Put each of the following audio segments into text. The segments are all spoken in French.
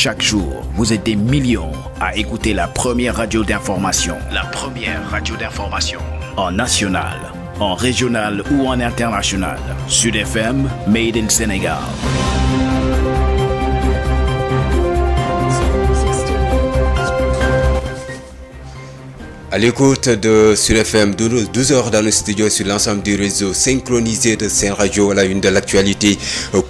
Chaque jour, vous êtes des millions à écouter la première radio d'information. La première radio d'information. En national, en régional ou en international. Sud FM, Made in Sénégal. À l'écoute de Sud FM, 12 heures dans le studio sur l'ensemble du réseau synchronisé de Sen Radio à la une de l'actualité.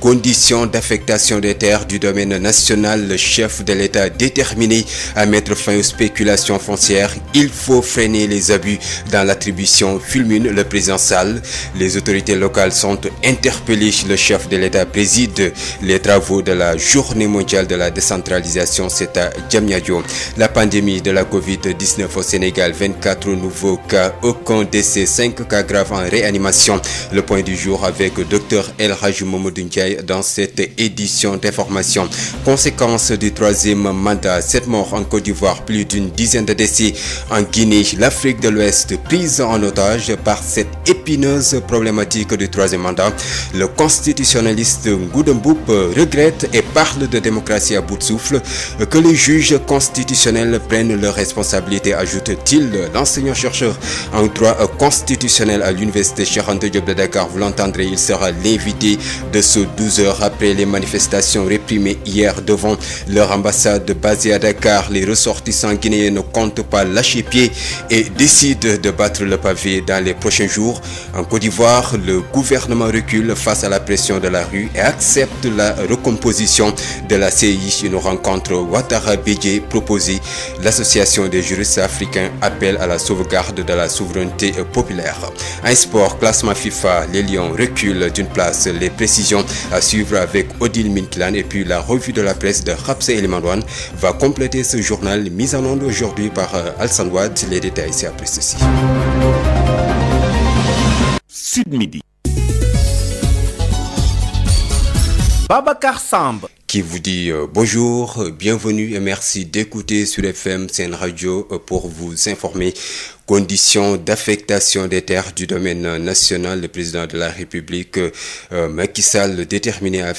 Conditions d'affectation des terres du domaine national, le chef de l'État déterminé à mettre fin aux spéculations foncières. Il faut freiner les abus dans l'attribution, fulmine le président Sall. Les autorités locales sont interpellées. Le chef de l'État préside les travaux de la journée mondiale de la décentralisation, c'est à Diamniadio. La pandémie de la Covid-19 au Sénégal, 24 nouveaux cas, aucun décès, 5 cas graves en réanimation. Le point du jour avec Dr El Hadji Mamadou Ndiaye dans cette édition d'information. Conséquence du troisième mandat, 7 morts en Côte d'Ivoire, plus d'une dizaine de décès en Guinée. L'Afrique de l'Ouest prise en otage par cette épineuse problématique du troisième mandat. Le constitutionnaliste Ngouda Mboup regrette et parle de démocratie à bout de souffle. Que les juges constitutionnels prennent leurs responsabilités, ajoute-t-il. L'enseignant-chercheur en droit constitutionnel à l'université Cheikh Anta Diop de Dakar, vous l'entendrez, il sera l'invité de ce 12 heures après les manifestations réprimées hier devant leur ambassade basée à Dakar. Les ressortissants guinéens ne comptent pas lâcher pied et décident de battre le pavé dans les prochains jours. En Côte d'Ivoire, le gouvernement recule face à la pression de la rue et accepte la recomposition de la CEI. Une rencontre Ouattara Bédié proposée. L'association des juristes africains appelle à la sauvegarde de la souveraineté populaire. Un sport, classement FIFA, les Lions reculent d'une place. Les précisions à suivre avec Odile Minklan et puis la revue de la presse de Rapsé Elimandouane va compléter ce journal mis en onde aujourd'hui par Alsan Wad. Les détails c'est après ceci. Sud Midi. Babacar Samb qui vous dit bonjour, bienvenue et merci d'écouter sur FM Sen Radio pour vous informer. Conditions d'affectation des terres du domaine national, le président de la République Macky Sall déterminé à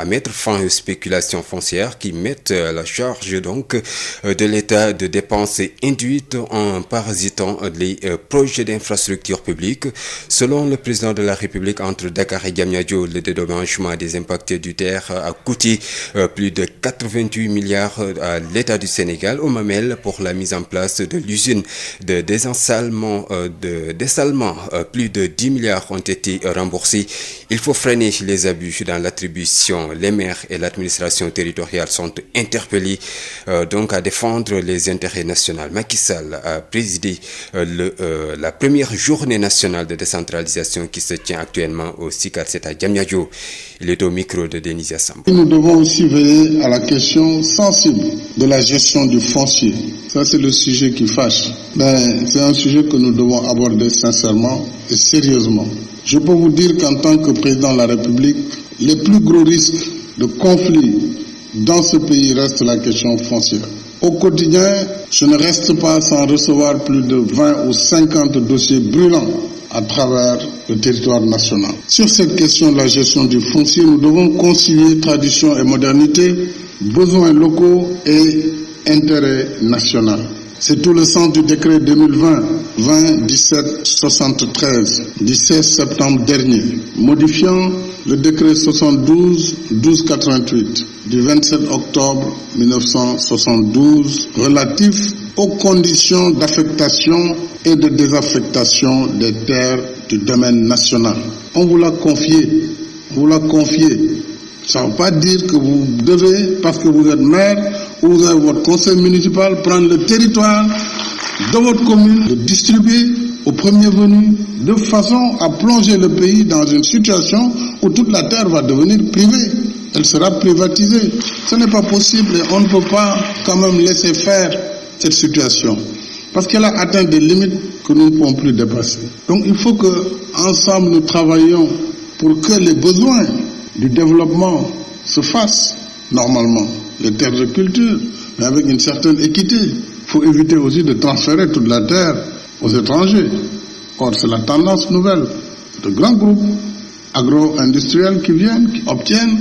mettre fin aux spéculations foncières qui mettent à la charge donc de l'État de dépenses induites en parasitant les projets d'infrastructures publiques. Selon le président de la République, entre Dakar et Diamniadio, le dédommagement des impactés du terre a coûté plus de 88 milliards à l'État du Sénégal au Mamel pour la mise en place de l'usine de dessalement, plus de 10 milliards ont été remboursés. Il faut freiner les abus dans l'attribution. Les maires et l'administration territoriale sont interpellés donc à défendre les intérêts nationaux. Macky Sall a présidé la première journée nationale de décentralisation qui se tient actuellement au SICAD, c'est à Diamniadio. Il est au micro de Denis Assam. Nous devons aussi veiller à la question sensible de la gestion du foncier. Ça, c'est le sujet qui fâche. Mais c'est un sujet que nous devons aborder sincèrement et sérieusement. Je peux vous dire qu'en tant que président de la République, les plus gros risques de conflit dans ce pays restent la question foncière. Au quotidien, je ne reste pas sans recevoir plus de 20 ou 50 dossiers brûlants à travers le territoire national. Sur cette question de la gestion du foncier, nous devons concilier tradition et modernité, besoins locaux et intérêt national. C'est tout le sens du décret 2020-20-17-73 du 16 septembre dernier, modifiant le décret 72-1288 du 27 octobre 1972 relatif aux conditions d'affectation et de désaffectation des terres du domaine national. On vous l'a confié. Ça ne veut pas dire que vous devez, parce que vous êtes maire ou vous avez votre conseil municipal, prendre le territoire de votre commune, le distribuer aux premiers venus, de façon à plonger le pays dans une situation où toute la terre va devenir privée. Elle sera privatisée. Ce n'est pas possible et on ne peut pas quand même laisser faire cette situation. Parce qu'elle a atteint des limites que nous ne pouvons plus dépasser. Donc il faut que ensemble nous travaillions pour que les besoins du développement se fassent normalement. Les terres de culture, mais avec une certaine équité. Il faut éviter aussi de transférer toute la terre aux étrangers. Or, c'est la tendance nouvelle de grands groupes agro-industriels qui viennent, qui obtiennent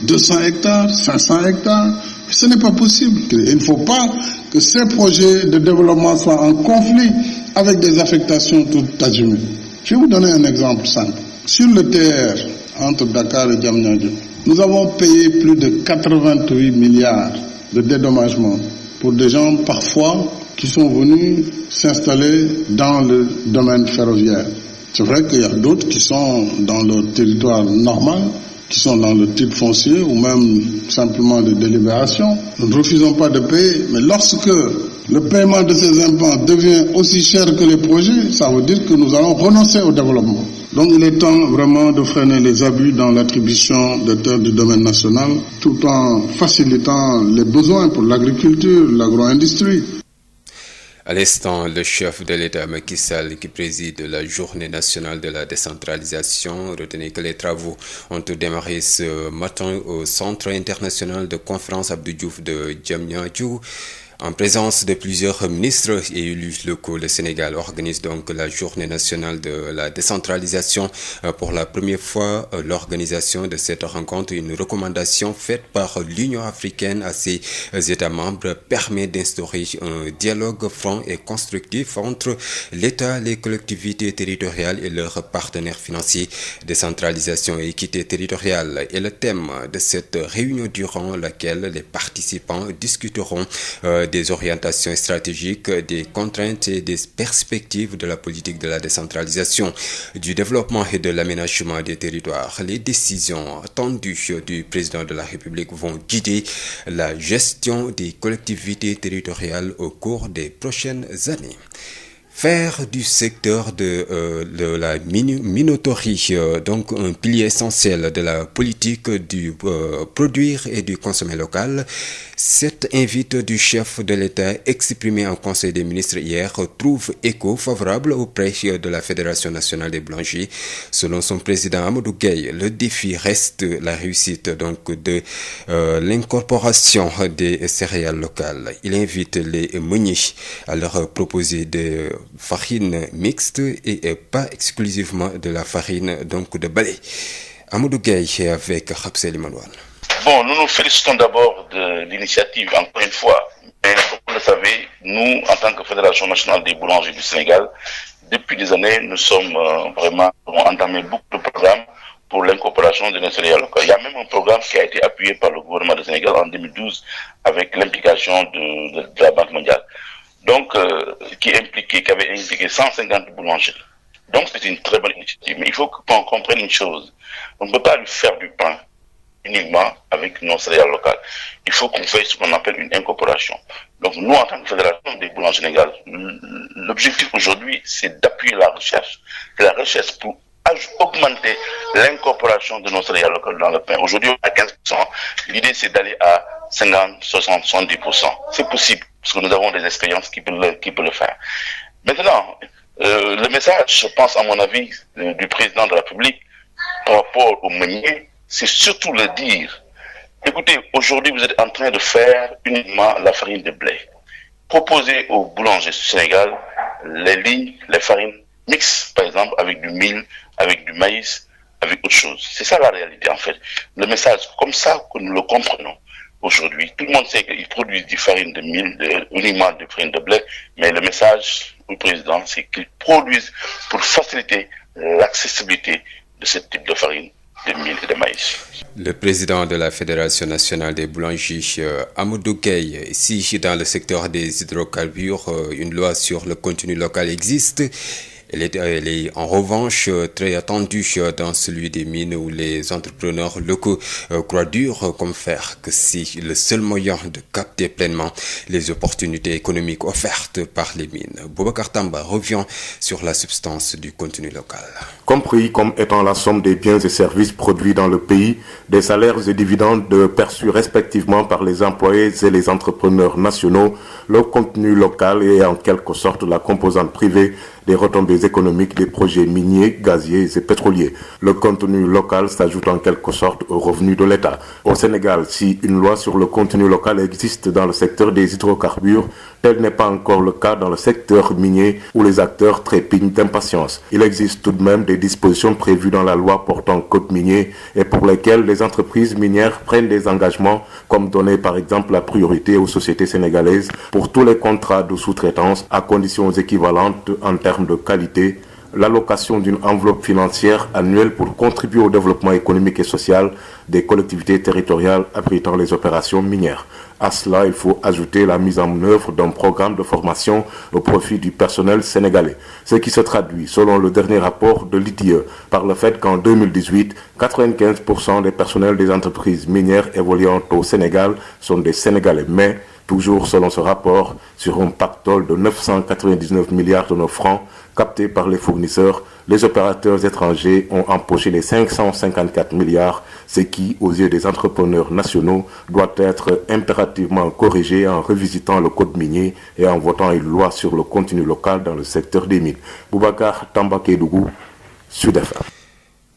200 hectares, 500 hectares. Ce n'est pas possible. Il ne faut pas que ces projets de développement soient en conflit avec des affectations toutes azimut. Je vais vous donner un exemple simple. Sur le TR, entre Dakar et Diamniadio, nous avons payé plus de 88 milliards de dédommagements pour des gens parfois qui sont venus s'installer dans le domaine ferroviaire. C'est vrai qu'il y a d'autres qui sont dans le territoire normal, qui sont dans le titre foncier ou même simplement de délibération. Nous ne refusons pas de payer, mais lorsque le paiement de ces impôts devient aussi cher que les projets, ça veut dire que nous allons renoncer au développement. Donc il est temps vraiment de freiner les abus dans l'attribution des terres du domaine national, tout en facilitant les besoins pour l'agriculture, l'agro-industrie. À l'instant, le chef de l'État Macky Sall, qui préside la journée nationale de la décentralisation, retenait que les travaux ont démarré ce matin au Centre international de conférence Abdou Diouf de Diamniadio. En présence de plusieurs ministres et élus locaux, le Sénégal organise donc la journée nationale de la décentralisation. Pour la première fois, l'organisation de cette rencontre, une recommandation faite par l'Union africaine à ses États membres, permet d'instaurer un dialogue franc et constructif entre l'État, les collectivités territoriales et leurs partenaires financiers. Décentralisation et équité territoriale est le thème de cette réunion durant laquelle les participants discuteront des orientations stratégiques, des contraintes et des perspectives de la politique de la décentralisation, du développement et de l'aménagement des territoires. Les décisions attendues du président de la République vont guider la gestion des collectivités territoriales au cours des prochaines années. Faire du secteur de la minoterie donc un pilier essentiel de la politique du produire et du consommer local. Cette invite du chef de l'État exprimée en Conseil des ministres hier trouve écho favorable auprès de la Fédération nationale des boulangers. Selon son président Amadou Gueye, le défi reste la réussite donc de l'incorporation des céréales locales. Il invite les meuniers à leur proposer des farine mixte et pas exclusivement de la farine donc de blé. Amadou Gueye avec Rapsel Manouane. Bon, nous nous félicitons d'abord de l'initiative, encore une fois. Mais comme vous le savez, nous, en tant que Fédération nationale des boulangers du Sénégal, depuis des années, nous sommes vraiment entamé beaucoup de programmes pour l'incorporation de nos céréales locales. Il y a même un programme qui a été appuyé par le gouvernement du Sénégal en 2012 avec l'implication de la Banque mondiale. Donc, qui avait impliqué 150 boulangers. Donc, c'est une très bonne initiative. Mais il faut qu'on comprenne une chose. On ne peut pas lui faire du pain uniquement avec nos céréales locales. Il faut qu'on fasse ce qu'on appelle une incorporation. Donc, nous, en tant que Fédération des boulangers sénégalais, l'objectif aujourd'hui, c'est d'appuyer la recherche. La recherche pour augmenter l'incorporation de nos céréales locales dans le pain. Aujourd'hui, on est à 15%. L'idée, c'est d'aller à 50, 60, 70%. C'est possible, parce que nous avons des expériences qui peuvent le faire. Maintenant, le message, je pense, à mon avis, du président de la République par rapport aux meuniers, c'est surtout le dire. Écoutez, aujourd'hui, vous êtes en train de faire uniquement la farine de blé. Proposez aux boulangers du Sénégal les lignes, les farines mixtes, par exemple, avec du mil, avec du maïs, avec autre chose. C'est ça la réalité, en fait. Le message, comme ça que nous le comprenons aujourd'hui. Tout le monde sait qu'ils produisent du farine de mil, uniquement de farine de blé, mais le message au président, c'est qu'ils produisent pour faciliter l'accessibilité de ce type de farine de mil et de maïs. Le président de la Fédération nationale des boulangers, Amadou Gueye, ici dans le secteur des hydrocarbures, une loi sur le contenu local existe. Elle est en revanche très attendue dans celui des mines où les entrepreneurs locaux croient dur comme fer que c'est le seul moyen de capter pleinement les opportunités économiques offertes par les mines. Boubacar Tamba revient sur la substance du contenu local. Compris comme étant la somme des biens et services produits dans le pays, des salaires et dividendes perçus respectivement par les employés et les entrepreneurs nationaux, le contenu local est en quelque sorte la composante privée des retombées économiques des projets miniers, gaziers et pétroliers. Le contenu local s'ajoute en quelque sorte aux revenus de l'État. Au Sénégal, si une loi sur le contenu local existe dans le secteur des hydrocarbures, Tel n'est pas encore le cas dans le secteur minier où les acteurs trépignent d'impatience. Il existe tout de même des dispositions prévues dans la loi portant code minier et pour lesquelles les entreprises minières prennent des engagements comme donner par exemple la priorité aux sociétés sénégalaises pour tous les contrats de sous-traitance à conditions équivalentes en termes de qualité, l'allocation d'une enveloppe financière annuelle pour contribuer au développement économique et social des collectivités territoriales abritant les opérations minières. À cela, il faut ajouter la mise en œuvre d'un programme de formation au profit du personnel sénégalais, ce qui se traduit, selon le dernier rapport de l'ITIE, par le fait qu'en 2018, 95% des personnels des entreprises minières évoluant au Sénégal sont des Sénégalais. Mais, toujours selon ce rapport, sur un pactole de 999 milliards de nos francs captés par les fournisseurs, les opérateurs étrangers ont empoché les 554 milliards, ce qui, aux yeux des entrepreneurs nationaux, doit être impérativement corrigé en revisitant le code minier et en votant une loi sur le contenu local dans le secteur des mines. Boubacar Tamba Kédougou, Sud FM.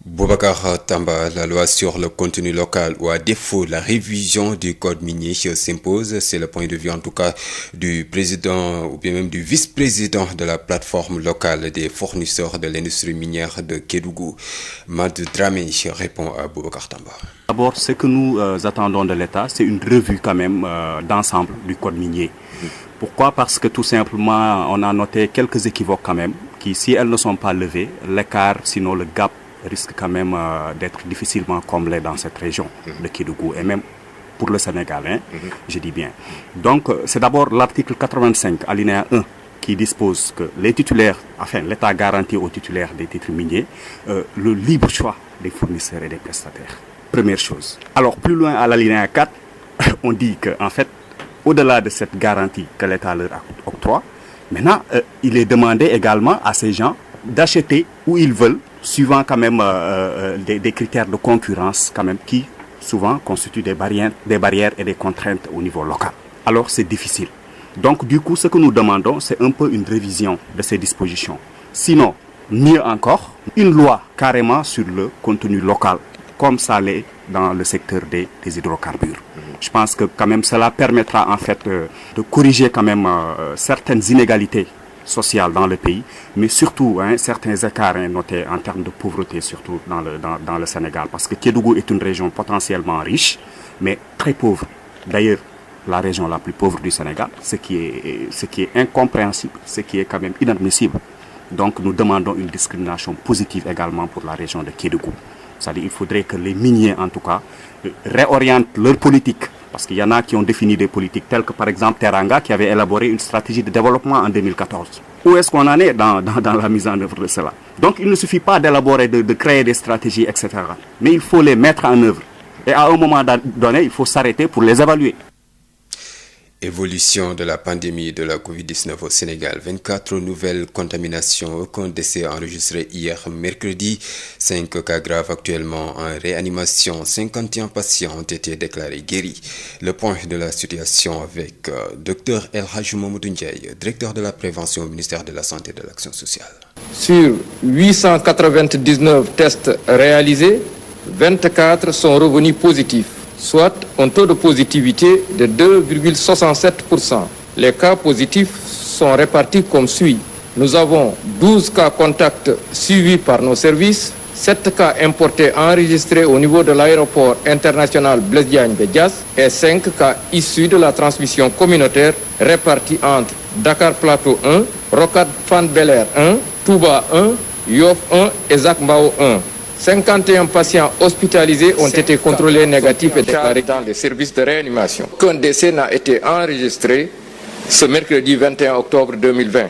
Boubacar Tamba, la loi sur le contenu local ou à défaut la révision du code minier s'impose. C'est le point de vue en tout cas du président ou bien même du vice-président de la plateforme locale des fournisseurs de l'industrie minière de Kédougou. Mad Dramé répond à Boubacar Tamba. D'abord, ce que nous attendons de l'État, c'est une revue quand même d'ensemble du code minier. Pourquoi ? Parce que tout simplement, on a noté quelques équivoques quand même, qui si elles ne sont pas levées, l'écart, sinon le gap, risque quand même d'être difficilement comblé dans cette région de Kédougou et même pour le Sénégal, hein, je dis bien. Donc, c'est d'abord l'article 85, alinéa 1, qui dispose que les titulaires, enfin l'État garantit aux titulaires des titres miniers le libre choix des fournisseurs et des prestataires. Première chose. Alors, plus loin à l'alinéa 4, on dit qu'en fait, au-delà de cette garantie que l'État leur octroie, maintenant, il est demandé également à ces gens d'acheter où ils veulent, suivant quand même des critères de concurrence quand même qui souvent constituent des barrières et des contraintes au niveau local. Alors c'est difficile. Donc du coup ce que nous demandons c'est un peu une révision de ces dispositions. Sinon, mieux encore, une loi carrément sur le contenu local, comme ça l'est dans le secteur des hydrocarbures. Je pense que quand même cela permettra en fait de corriger quand même certaines inégalités sociales dans le pays, mais surtout certains écarts notés en termes de pauvreté, surtout dans le Sénégal, parce que Kédougou est une région potentiellement riche, mais très pauvre. D'ailleurs, la région la plus pauvre du Sénégal, ce qui est incompréhensible, ce qui est quand même inadmissible. Donc nous demandons une discrimination positive également pour la région de Kédougou. C'est-à-dire qu'il faudrait que les miniers, en tout cas, réorientent leur politique. Parce qu'il y en a qui ont défini des politiques telles que, par exemple, Teranga, qui avait élaboré une stratégie de développement en 2014. Où est-ce qu'on en est dans la mise en œuvre de cela? Donc, il ne suffit pas d'élaborer, de créer des stratégies, etc. Mais il faut les mettre en œuvre. Et à un moment donné, il faut s'arrêter pour les évaluer. Évolution de la pandémie de la Covid-19 au Sénégal. 24 nouvelles contaminations, aucun décès enregistré hier mercredi. 5 cas graves actuellement en réanimation. 51 patients ont été déclarés guéris. Le point de la situation avec Dr El Hadji Mamadou Ndiaye, directeur de la prévention au ministère de la Santé et de l'Action sociale. Sur 899 tests réalisés, 24 sont revenus positifs, soit un taux de positivité de 2,67%. Les cas positifs sont répartis comme suit. Nous avons 12 cas contacts suivis par nos services, 7 cas importés enregistrés au niveau de l'aéroport international Blaise Diagne de Diass et 5 cas issus de la transmission communautaire répartis entre Dakar Plateau 1, Rocade Fann Bel-Air 1, Touba 1, Yoff 1 et Zac Mbao 1. 51 patients hospitalisés ont été contrôlés négatifs et déclarés dans les services de réanimation. Aucun décès n'a été enregistré ce mercredi 21 octobre 2020.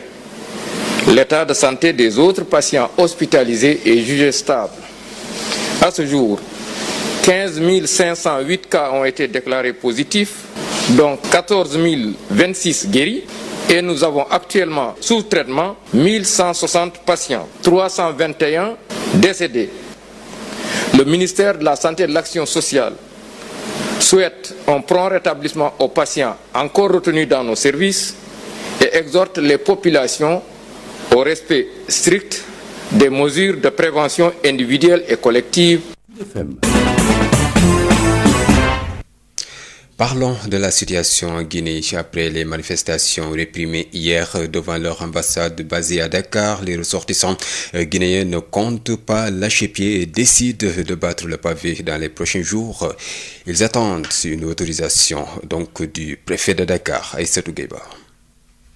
L'état de santé des autres patients hospitalisés est jugé stable. À ce jour, 15 508 cas ont été déclarés positifs, dont 14 026 guéris. Et nous avons actuellement sous traitement 1160 patients, 321 décédés. Le ministère de la Santé et de l'Action sociale souhaite un prompt rétablissement aux patients encore retenus dans nos services et exhorte les populations au respect strict des mesures de prévention individuelle et collective. Parlons de la situation en Guinée. Après les manifestations réprimées hier devant leur ambassade basée à Dakar, les ressortissants guinéens ne comptent pas lâcher pied et décident de battre le pavé dans les prochains jours. Ils attendent une autorisation donc du préfet de Dakar, Aïssatou Gueba.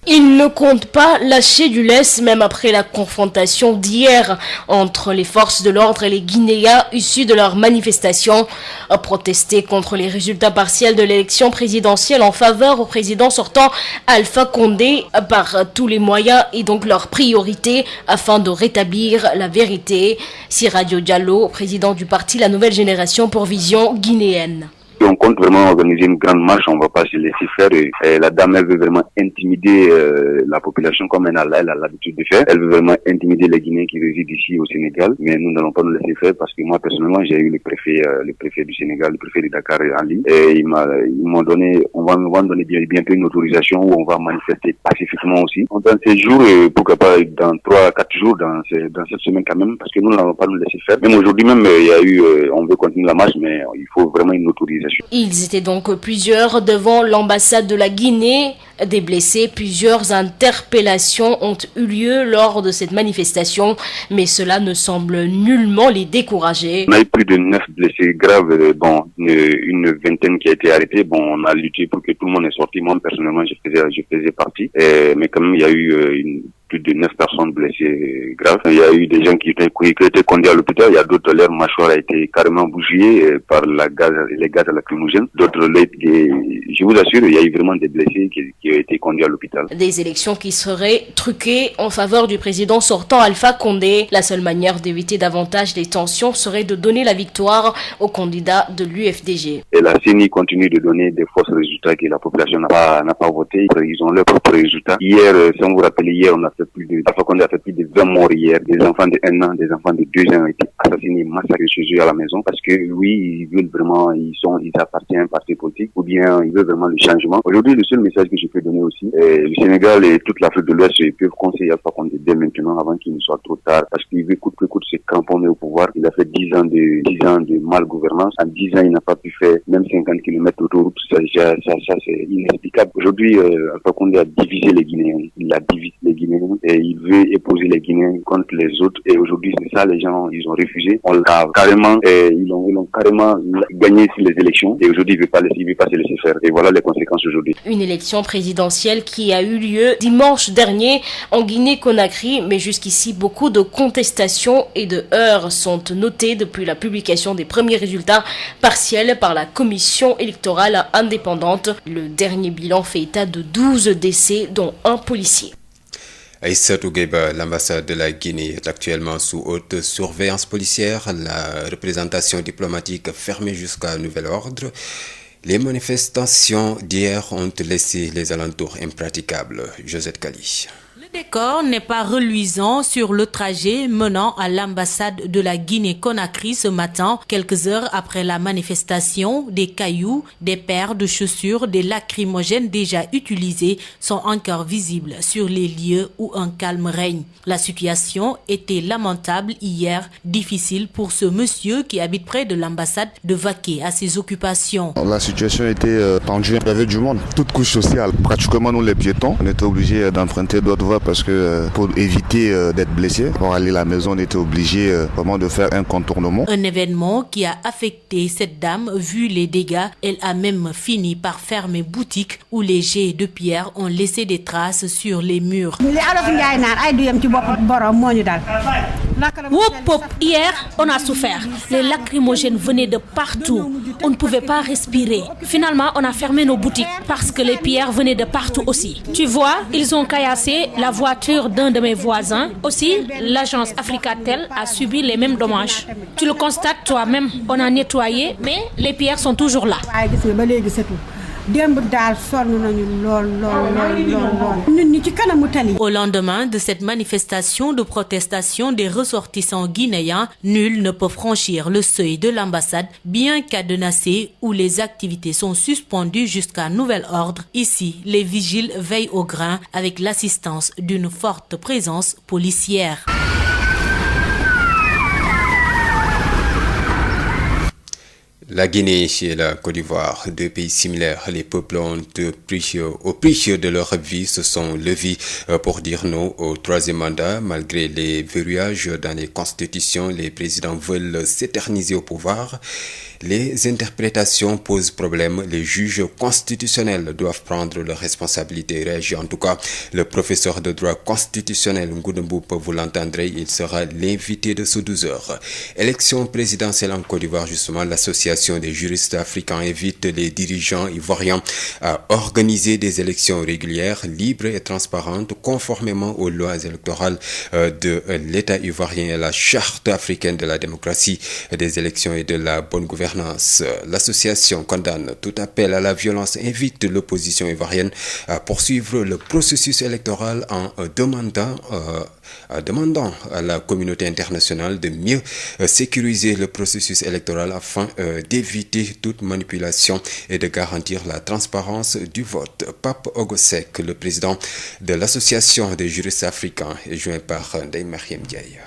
Ils ne comptent pas lâcher du lest même après la confrontation d'hier entre les forces de l'ordre et les Guinéens issus de leur manifestation à protester contre les résultats partiels de l'élection présidentielle en faveur au président sortant Alpha Condé par tous les moyens et donc leur priorité afin de rétablir la vérité. Siradio Diallo, président du parti La Nouvelle Génération pour Vision guinéenne. On compte vraiment organiser une grande marche, on ne va pas se laisser faire. Et la dame, elle veut vraiment intimider la population comme elle a l'habitude de faire. Elle veut vraiment intimider les Guinéens qui résident ici au Sénégal. Mais nous n'allons pas nous laisser faire parce que moi, personnellement, j'ai eu le préfet du Sénégal, le préfet de Dakar en ligne. Et ils m'ont donné, on va nous donner bientôt une autorisation où on va manifester pacifiquement aussi. Dans ces jours, pourquoi pas dans 3-4 jours, dans cette semaine quand même, parce que nous n'allons pas nous laisser faire. Même aujourd'hui même, il y a eu, on veut continuer la marche, mais il faut vraiment une autorisation. Ils étaient donc plusieurs devant l'ambassade de la Guinée. Des blessés, plusieurs interpellations ont eu lieu lors de cette manifestation, mais cela ne semble nullement les décourager. On a eu plus de 9 blessés graves, une vingtaine qui a été arrêtée. On a lutté pour que tout le monde est sorti. Moi, personnellement, je faisais partie. Mais quand même, il y a eu plus de 9 personnes blessées graves. Il y a eu des gens qui étaient conduits à l'hôpital. Il y a d'autres, leur mâchoire a été carrément bougée par les gaz lacrymogènes. D'autres, je vous assure, il y a eu vraiment des blessés qui ont été conduits à l'hôpital. Des élections qui seraient truquées en faveur du président sortant Alpha Condé. La seule manière d'éviter davantage les tensions serait de donner la victoire au candidat de l'UFDG. Et la CENI continue de donner des fausses résultats que la population n'a pas voté. Ils ont leurs propres résultats. Hier, si on vous rappelle, on a Alpha Condé a fait plus de 20 morts hier. Des enfants de 1 an, des enfants de 2 ans ont été assassinés, massacrés chez eux à la maison parce que oui, ils veulent vraiment, ils appartiennent à un parti politique ou bien ils veulent vraiment le changement. Aujourd'hui, le seul message que je peux donner aussi, le Sénégal et toute l'Afrique de l'Ouest peuvent conseiller Alpha Condé dès maintenant avant qu'il ne soit trop tard parce qu'il veut coûte que coûte se cramponner au pouvoir. Il a fait 10 ans de malgouvernance. En 10 ans, il n'a pas pu faire même 50 km d'autoroute. Ça c'est inexplicable. Aujourd'hui, Alpha Condé a divisé les Guinéens. Il a divisé les Guinéens et il veut épouser les Guinéens contre les autres. Et aujourd'hui, c'est ça, les gens, ils ont refusé. On l'a carrément, ils l'ont carrément gagné sur les élections. Et aujourd'hui, il ne veut pas se laisser faire. Et voilà les conséquences aujourd'hui. Une élection présidentielle qui a eu lieu dimanche dernier en Guinée-Conakry, mais jusqu'ici, beaucoup de contestations et de heurts sont notés depuis la publication des premiers résultats partiels par la commission électorale indépendante. Le dernier bilan fait état de 12 décès, dont un policier. Aïssatou Gueba, l'ambassade de la Guinée est actuellement sous haute surveillance policière. La représentation diplomatique fermée jusqu'à nouvel ordre. Les manifestations d'hier ont laissé les alentours impraticables. Josette Kali. Le décor n'est pas reluisant sur le trajet menant à l'ambassade de la Guinée-Conakry ce matin, quelques heures après la manifestation. Des cailloux, des paires de chaussures, des lacrymogènes déjà utilisés sont encore visibles sur les lieux où un calme règne. La situation était lamentable hier, difficile pour ce monsieur qui habite près de l'ambassade de vaquer à ses occupations. La situation était tendue, il y avait du monde, toute couche sociale. Pratiquement nous les piétons, on était obligés d'emprunter d'autres voies parce que pour éviter d'être blessés, pour aller à la maison, on était obligé vraiment de faire un contournement. Un événement qui a affecté cette dame, vu les dégâts. Elle a même fini par fermer boutique où les jets de pierre ont laissé des traces sur les murs. Hier, on a souffert. Les lacrymogènes venaient de partout. On ne pouvait pas respirer. Finalement, on a fermé nos boutiques parce que les pierres venaient de partout aussi. Tu vois, ils ont caillassé la voiture d'un de mes voisins. Aussi, l'agence Africatel a subi les mêmes dommages. Tu le constates toi-même. On a nettoyé, mais les pierres sont toujours là. Au lendemain de cette manifestation de protestation des ressortissants guinéens, nul ne peut franchir le seuil de l'ambassade, bien cadenassé, où les activités sont suspendues jusqu'à nouvel ordre. Ici, les vigiles veillent au grain avec l'assistance d'une forte présence policière. La Guinée et la Côte d'Ivoire, deux pays similaires, les peuples ont au prix de leur vie se sont levés pour dire non au troisième mandat. Malgré les verrouillages dans les constitutions, les présidents veulent s'éterniser au pouvoir. Les interprétations posent problème. Les juges constitutionnels doivent prendre leurs responsabilités. Réagit en tout cas le professeur de droit constitutionnel Ngouda-Mboup. Vous l'entendrez, il sera l'invité de ce 12h. Élection présidentielle en Côte d'Ivoire, justement, l'association des juristes africains invite les dirigeants ivoiriens à organiser des élections régulières, libres et transparentes, conformément aux lois électorales de l'État ivoirien et à la charte africaine de la démocratie, des élections et de la bonne gouvernance. L'association condamne tout appel à la violence, invite l'opposition ivoirienne à poursuivre le processus électoral en demandant à la communauté internationale de mieux sécuriser le processus électoral afin d'éviter toute manipulation et de garantir la transparence du vote. Pape Ogosek, le président de l'association des juristes africains, est joint par Ndeye Mariam Ndiaye.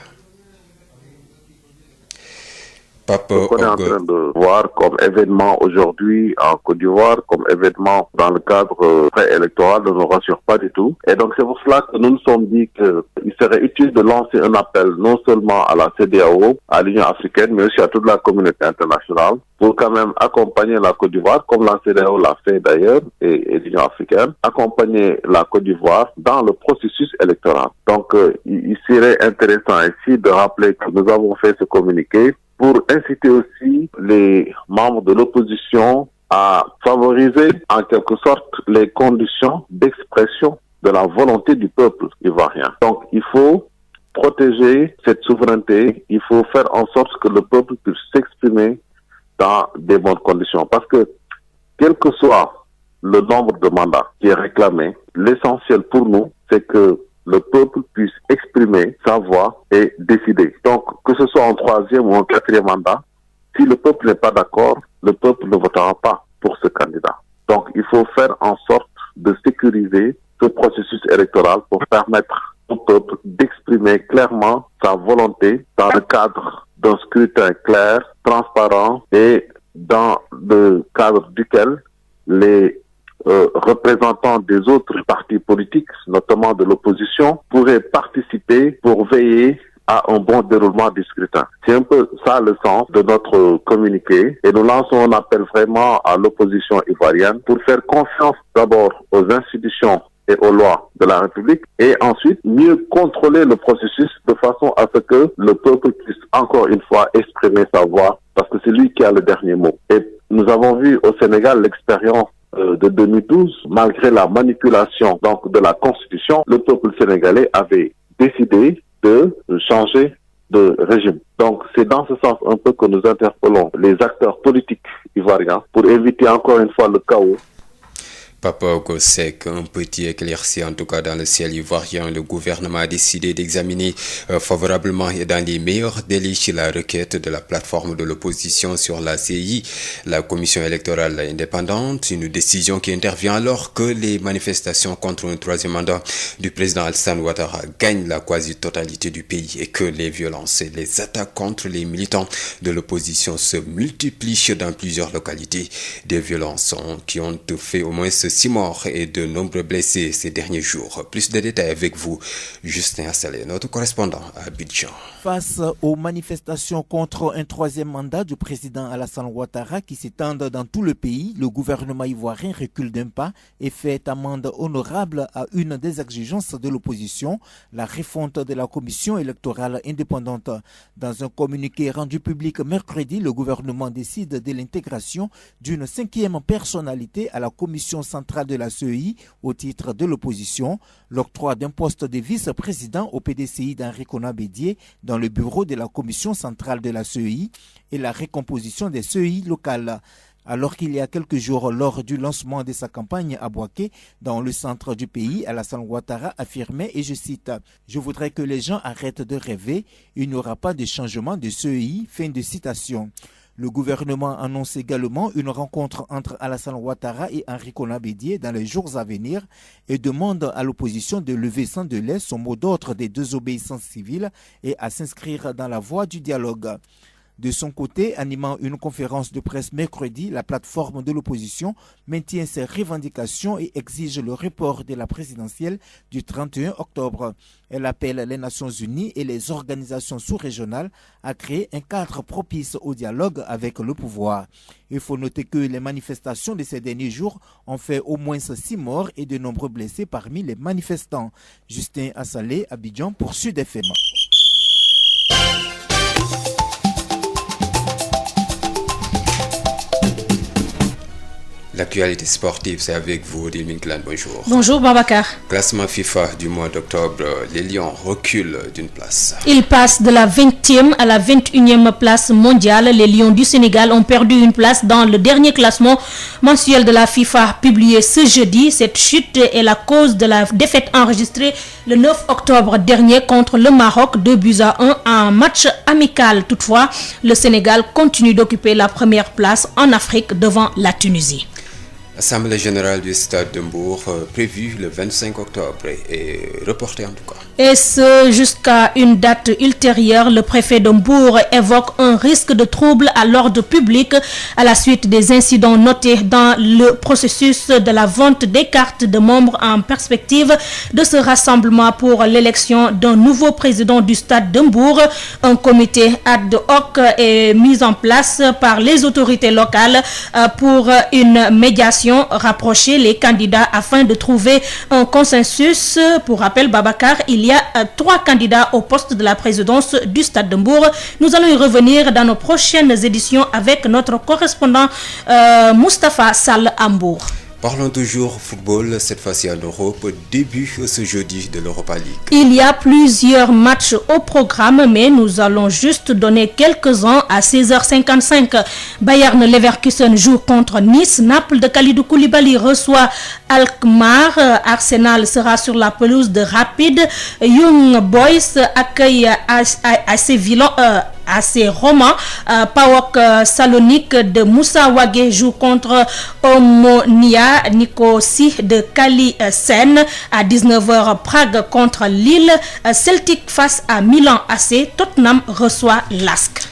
Ce qu'on est en train de voir comme événement aujourd'hui en Côte d'Ivoire, comme événement dans le cadre préélectoral, ne nous rassure pas du tout. Et donc c'est pour cela que nous nous sommes dit qu'il serait utile de lancer un appel non seulement à la CEDEAO, à l'Union africaine, mais aussi à toute la communauté internationale pour quand même accompagner la Côte d'Ivoire, comme la CEDEAO l'a fait d'ailleurs, et l'Union africaine, accompagner la Côte d'Ivoire dans le processus électoral. Donc il serait intéressant ici de rappeler que nous avons fait ce communiqué pour inciter aussi les membres de l'opposition à favoriser en quelque sorte les conditions d'expression de la volonté du peuple ivoirien. Donc il faut protéger cette souveraineté, il faut faire en sorte que le peuple puisse s'exprimer dans des bonnes conditions. Parce que quel que soit le nombre de mandats qui est réclamé, l'essentiel pour nous, c'est que le peuple puisse exprimer sa voix et décider. Donc, que ce soit en troisième ou en quatrième mandat, si le peuple n'est pas d'accord, le peuple ne votera pas pour ce candidat. Donc, il faut faire en sorte de sécuriser ce processus électoral pour permettre au peuple d'exprimer clairement sa volonté dans le cadre d'un scrutin clair, transparent et dans le cadre duquel les représentants des autres partis politiques, notamment de l'opposition, pourraient participer pour veiller à un bon déroulement du scrutin. C'est un peu ça le sens de notre communiqué et nous lançons un appel vraiment à l'opposition ivoirienne pour faire confiance d'abord aux institutions et aux lois de la République et ensuite mieux contrôler le processus de façon à ce que le peuple puisse encore une fois exprimer sa voix parce que c'est lui qui a le dernier mot. Et nous avons vu au Sénégal l'expérience de 2012, malgré la manipulation donc de la Constitution, le peuple sénégalais avait décidé de changer de régime. Donc c'est dans ce sens un peu que nous interpellons les acteurs politiques ivoiriens pour éviter encore une fois le chaos. Papa Ogosek, un petit éclairci en tout cas dans le ciel ivoirien. Le gouvernement a décidé d'examiner favorablement et dans les meilleurs délais la requête de la plateforme de l'opposition sur la CEI, la commission électorale indépendante. Une décision qui intervient alors que les manifestations contre un troisième mandat du président Alassane Ouattara gagnent la quasi-totalité du pays et que les violences et les attaques contre les militants de l'opposition se multiplient dans plusieurs localités. Des violences qui ont fait au moins 6 morts et de nombreux blessés ces derniers jours. Plus de détails avec vous, Justin Assalé, notre correspondant à Abidjan. Face aux manifestations contre un troisième mandat du président Alassane Ouattara qui s'étendent dans tout le pays, le gouvernement ivoirien recule d'un pas et fait amende honorable à une des exigences de l'opposition, la refonte de la commission électorale indépendante. Dans un communiqué rendu public mercredi, le gouvernement décide de l'intégration d'une 5e personnalité à la commission centrale de la CEI au titre de l'opposition, l'octroi d'un poste de vice-président au PDCI d'Henri Konan Bédié dans le bureau de la commission centrale de la CEI et la recomposition des CEI locales. Alors qu'il y a quelques jours, lors du lancement de sa campagne à Bouaké, dans le centre du pays, Alassane Ouattara affirmait, et je cite, « Je voudrais que les gens arrêtent de rêver, il n'y aura pas de changement de CEI », fin de citation. Le gouvernement annonce également une rencontre entre Alassane Ouattara et Henri Konan Bédié dans les jours à venir et demande à l'opposition de lever sans délai son mot d'ordre des désobéissances civiles et à s'inscrire dans la voie du dialogue. De son côté, animant une conférence de presse mercredi, la plateforme de l'opposition maintient ses revendications et exige le report de la présidentielle du 31 octobre. Elle appelle les Nations Unies et les organisations sous-régionales à créer un cadre propice au dialogue avec le pouvoir. Il faut noter que les manifestations de ces derniers jours ont fait au moins 6 morts et de nombreux blessés parmi les manifestants. Justin Assalé, Abidjan pour Sud FM. L'actualité sportive, c'est avec vous, Odile Minklan. Bonjour. Bonjour, Babacar. Classement FIFA du mois d'octobre, les Lions reculent d'une place. Ils passent de la 20e à la 21e place mondiale. Les Lions du Sénégal ont perdu une place dans le dernier classement mensuel de la FIFA publié ce jeudi. Cette chute est la cause de la défaite enregistrée le 9 octobre dernier contre le Maroc, 2-1 en match amical. Toutefois, le Sénégal continue d'occuper la première place en Afrique devant la Tunisie. L'Assemblée générale du Stade de Mbour prévue le 25 octobre est reportée en tout cas. Et ce, jusqu'à une date ultérieure, le préfet de Mbour évoque un risque de trouble à l'ordre public à la suite des incidents notés dans le processus de la vente des cartes de membres en perspective de ce rassemblement pour l'élection d'un nouveau président du Stade de Mbour. Un comité ad hoc est mis en place par les autorités locales pour une médiation rapprocher les candidats afin de trouver un consensus. Pour rappel, Babacar, il y a 3 candidats au poste de la présidence du Stade de Mbour. Nous allons y revenir dans nos prochaines éditions avec notre correspondant Moustapha Sall à Mbour. Parlons toujours football, cette fois-ci en Europe, début ce jeudi de l'Europa League. Il y a plusieurs matchs au programme, mais nous allons juste donner quelques-uns à 16h55. Bayern Leverkusen joue contre Nice, Naples de Kalidou Koulibaly reçoit Alkmaar, Arsenal sera sur la pelouse de Rapid, Young Boys accueille AC Roma, PAOK Salonique de Moussa Wagué joue contre Omonia Nicosie de Kali Sen. À 19h, Prague contre Lille, Celtic face à Milan AC, Tottenham reçoit Lask.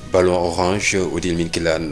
Ballon orange, Odile Minkilan,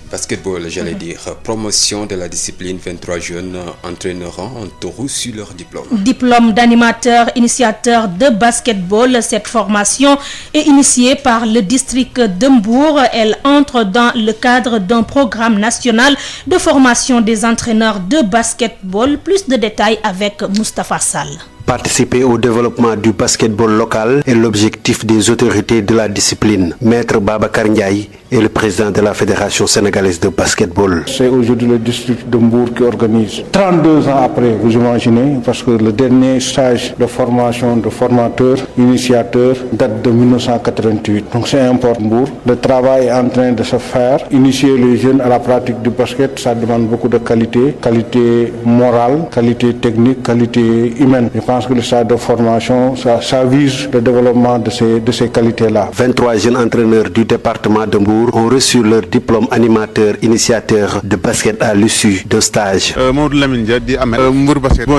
basketball, j'allais dire, promotion de la discipline, 23 jeunes entraîneurs ont reçu leur diplôme. Diplôme d'animateur, initiateur de basketball. Cette formation est initiée par le district de Mbour. Elle entre dans le cadre d'un programme national de formation des entraîneurs de basketball. Plus de détails avec Moustapha Sall. Participer au développement du basketball local est l'objectif des autorités de la discipline. Maître Babacar Ndiaye est le président de la Fédération sénégalaise de basketball. C'est aujourd'hui le district de Mbour qui organise. 32 ans après, vous imaginez, parce que le dernier stage de formation de formateurs, initiateurs, date de 1988. Donc c'est important Mbour. Le travail est en train de se faire. Initier les jeunes à la pratique du basket, ça demande beaucoup de qualité morale, qualité technique, qualité humaine. Je pense que le stade de formation, ça vise le développement de ces qualités-là. 23 jeunes entraîneurs du département de Mbour ont reçu leur diplôme animateur initiateur de basket à l'issue de stage. Bon,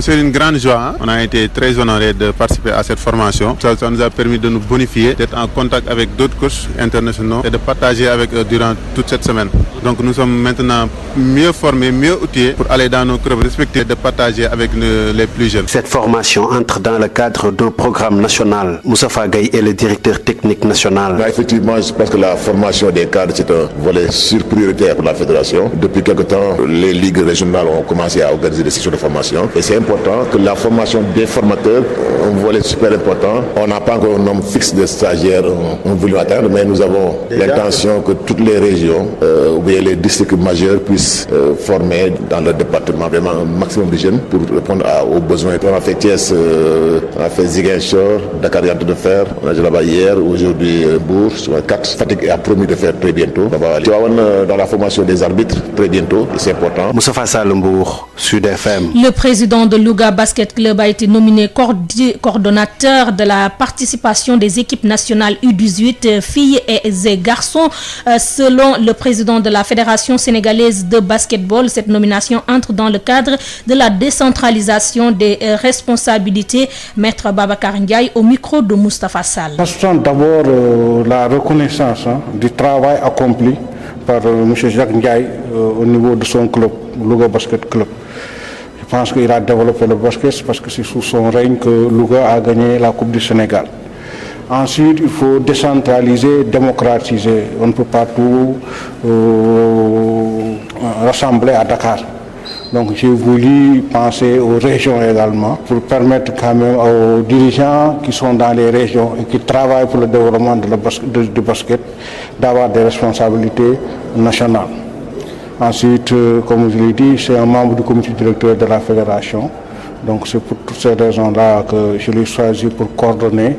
c'est une grande joie. On a été très honorés de participer à cette formation. Ça nous a permis de nous bonifier, d'être en contact avec d'autres coachs internationaux et de partager avec eux durant toute cette semaine. Donc nous sommes maintenant mieux formés, mieux outillés pour aller dans nos clubs respectifs et de partager avec les plus jeunes. Cette formation entre dans le cadre d'un programme national. Moussa Fagaï est le directeur technique national. Là, effectivement, je pense que la formation des cadres, c'est un volet surprioritaire pour la fédération. Depuis quelque temps, les ligues régionales ont commencé à organiser des sessions de formation. Et c'est important que la formation des formateurs, un volet super important. On n'a pas encore un nombre fixe de stagiaires on veut atteindre, mais nous avons l'intention que toutes les régions, ou bien les districts majeurs puissent former dans leur département vraiment un maximum de jeunes pour répondre aux besoins. On a fait Thiès, on a fait Ziguinchor, Dakar vient de faire, on a été là-bas hier, aujourd'hui Bourg, sur 4. Fatigue a promis de faire très bientôt. Tu vas dans la formation des arbitres très bientôt, et c'est important. Moustapha Salembourg, Sud FM. Le président de Louga Basket Club a été nominé coordonnateur de la participation des équipes nationales U18 filles et garçons. Selon le président de la Fédération sénégalaise de de basketball. Cette nomination entre dans le cadre de la décentralisation des responsabilités. Maître Babacar Ndiaye au micro de Moustapha Sall. Passons d'abord la reconnaissance du travail accompli par M. Jacques Ndiaye au niveau de son club, Louga Basket Club. Je pense qu'il a développé le basket parce que c'est sous son règne que Louga a gagné la Coupe du Sénégal. Ensuite, il faut décentraliser, démocratiser. On ne peut pas tout rassembler à Dakar. Donc j'ai voulu penser aux régions également pour permettre quand même aux dirigeants qui sont dans les régions et qui travaillent pour le développement du basket d'avoir des responsabilités nationales. Ensuite, comme je l'ai dit, c'est un membre du comité directeur de la fédération. Donc c'est pour toutes ces raisons-là que je l'ai choisi pour coordonner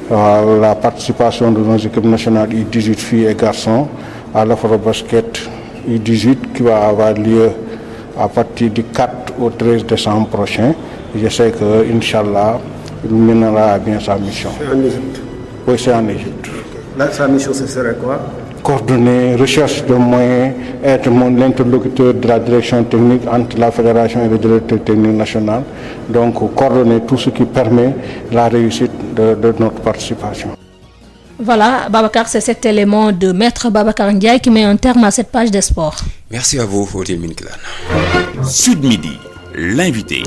la participation de nos équipes nationales U18 filles et garçons à l'Afrobasket U18 qui va avoir lieu à partir du 4 au 13 décembre prochain. Et je sais que, Inch'Allah, il mènera à bien sa mission. C'est en Égypte? Oui, c'est en Égypte. Là, sa mission, ce serait quoi? Coordonner, recherche de moyens, être l'interlocuteur de la direction technique entre la fédération et le directeur technique national. Donc, coordonner tout ce qui permet la réussite de notre participation. Voilà, Babacar, c'est cet élément de Maître Babacar Ndiaye qui met un terme à cette page des sports. Merci à vous, Odile Minklan. Sud Midi, l'invité.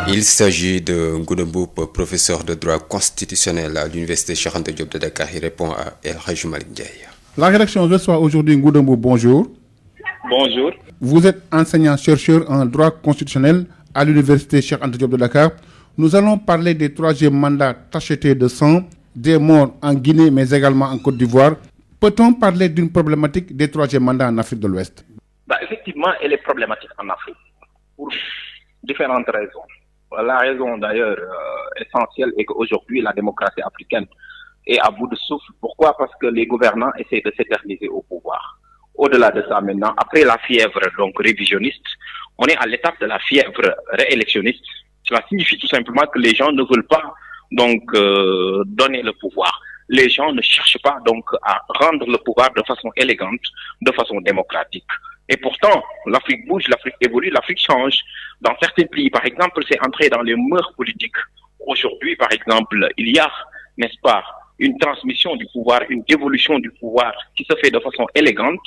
Il s'agit de Ngouda Mboup, professeur de droit constitutionnel à l'université Cheikh Anta Diop de Dakar. Il répond à El Hadji Malick Ndiaye. La rédaction reçoit aujourd'hui Ngouda Mboup. Bonjour. Bonjour. Vous êtes enseignant-chercheur en droit constitutionnel à l'université Cheikh Anta Diop de Dakar. Nous allons parler des troisième mandats tachetés de sang, des morts en Guinée mais également en Côte d'Ivoire. Peut-on parler d'une problématique des troisième mandats en Afrique de l'Ouest? Effectivement, elle est problématique en Afrique pour différentes raisons. La raison d'ailleurs essentielle est qu'aujourd'hui la démocratie africaine est à bout de souffle. Pourquoi? Parce que les gouvernants essaient de s'éterniser au pouvoir. Au-delà de ça maintenant, après la fièvre donc révisionniste, on est à l'étape de la fièvre réélectionniste. Cela signifie tout simplement que les gens ne veulent pas donc donner le pouvoir. Les gens ne cherchent pas donc à rendre le pouvoir de façon élégante, de façon démocratique. Et pourtant, l'Afrique bouge, l'Afrique évolue, l'Afrique change. Dans certains pays, par exemple, c'est entré dans les mœurs politiques. Aujourd'hui, par exemple, il y a, n'est-ce pas, une transmission du pouvoir, une évolution du pouvoir qui se fait de façon élégante.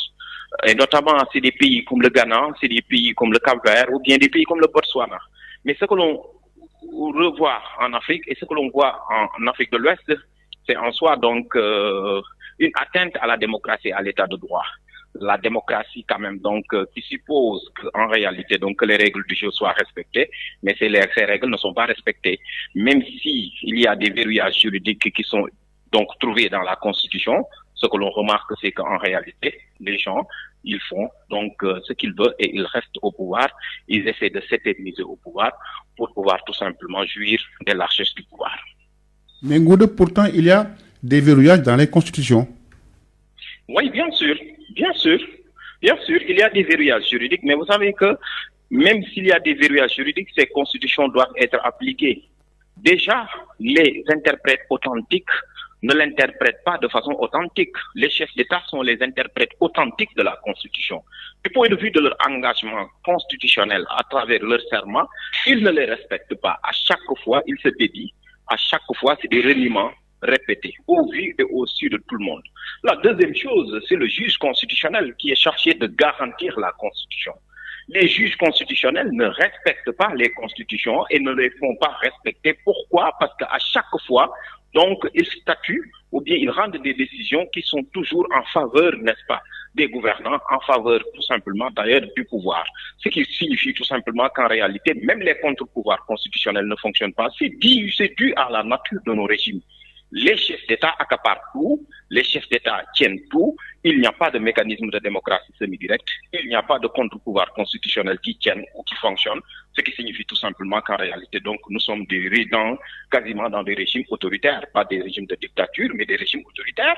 Et notamment, c'est des pays comme le Ghana, c'est des pays comme le Cap-Vert ou bien des pays comme le Botswana. Mais ce que l'on revoit en Afrique et ce que l'on voit en Afrique de l'Ouest, c'est en soi donc une atteinte à la démocratie, à l'état de droit. La démocratie quand même donc qui suppose qu'en réalité donc que les règles du jeu soient respectées, mais ces règles ne sont pas respectées. Même si il y a des verrouillages juridiques qui sont donc trouvés dans la Constitution, ce que l'on remarque c'est qu'en réalité les gens ils font donc ce qu'ils veulent et ils restent au pouvoir. Ils essaient de s'éterniser au pouvoir pour pouvoir tout simplement jouir des largesses du pouvoir. Mais Ngouda, pourtant, il y a des verrouillages dans les constitutions. Oui, bien sûr, bien sûr. Bien sûr, il y a des verrouillages juridiques, mais vous savez que même s'il y a des verrouillages juridiques, ces constitutions doivent être appliquées. Déjà, les interprètes authentiques ne l'interprètent pas de façon authentique. Les chefs d'État sont les interprètes authentiques de la Constitution. Du point de vue de leur engagement constitutionnel à travers leur serment, ils ne les respectent pas. À chaque fois, ils se dédient. À chaque fois, c'est des reniements répétés, au vu et au su de tout le monde. La deuxième chose, c'est le juge constitutionnel qui est chargé de garantir la Constitution. Les juges constitutionnels ne respectent pas les constitutions et ne les font pas respecter. Pourquoi? Parce qu'à chaque fois, donc, ils statuent ou bien ils rendent des décisions qui sont toujours en faveur, n'est-ce pas, des gouvernants, en faveur tout simplement d'ailleurs du pouvoir. Ce qui signifie tout simplement qu'en réalité, même les contre-pouvoirs constitutionnels ne fonctionnent pas. C'est dû à la nature de nos régimes. Les chefs d'État accaparent tout, les chefs d'État tiennent tout, il n'y a pas de mécanisme de démocratie semi-directe, il n'y a pas de contre-pouvoir constitutionnel qui tienne ou qui fonctionne, ce qui signifie tout simplement qu'en réalité, donc, nous sommes quasiment dans des régimes autoritaires, pas des régimes de dictature, mais des régimes autoritaires,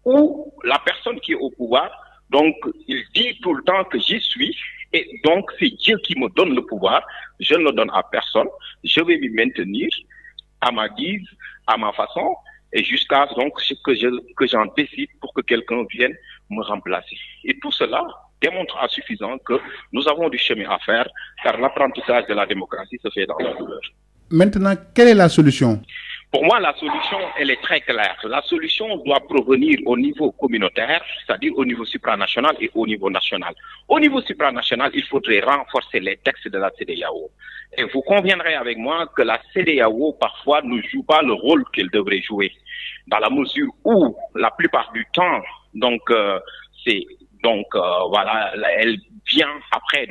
où la personne qui est au pouvoir, donc, il dit tout le temps que j'y suis, et donc, c'est Dieu qui me donne le pouvoir, je ne le donne à personne, je vais m'y maintenir à ma guise, à ma façon, et jusqu'à donc ce que j'en décide pour que quelqu'un vienne me remplacer. Et tout cela, démontre à suffisant que nous avons du chemin à faire, car l'apprentissage de la démocratie se fait dans la douleur. Maintenant, quelle est la solution? Pour moi, la solution, elle est très claire. La solution doit provenir au niveau communautaire, c'est-à-dire au niveau supranational et au niveau national. Au niveau supranational, il faudrait renforcer les textes de la CEDEAO. Et vous conviendrez avec moi que la CEDEAO, parfois, ne joue pas le rôle qu'elle devrait jouer, dans la mesure où, la plupart du temps, voilà, elle vient après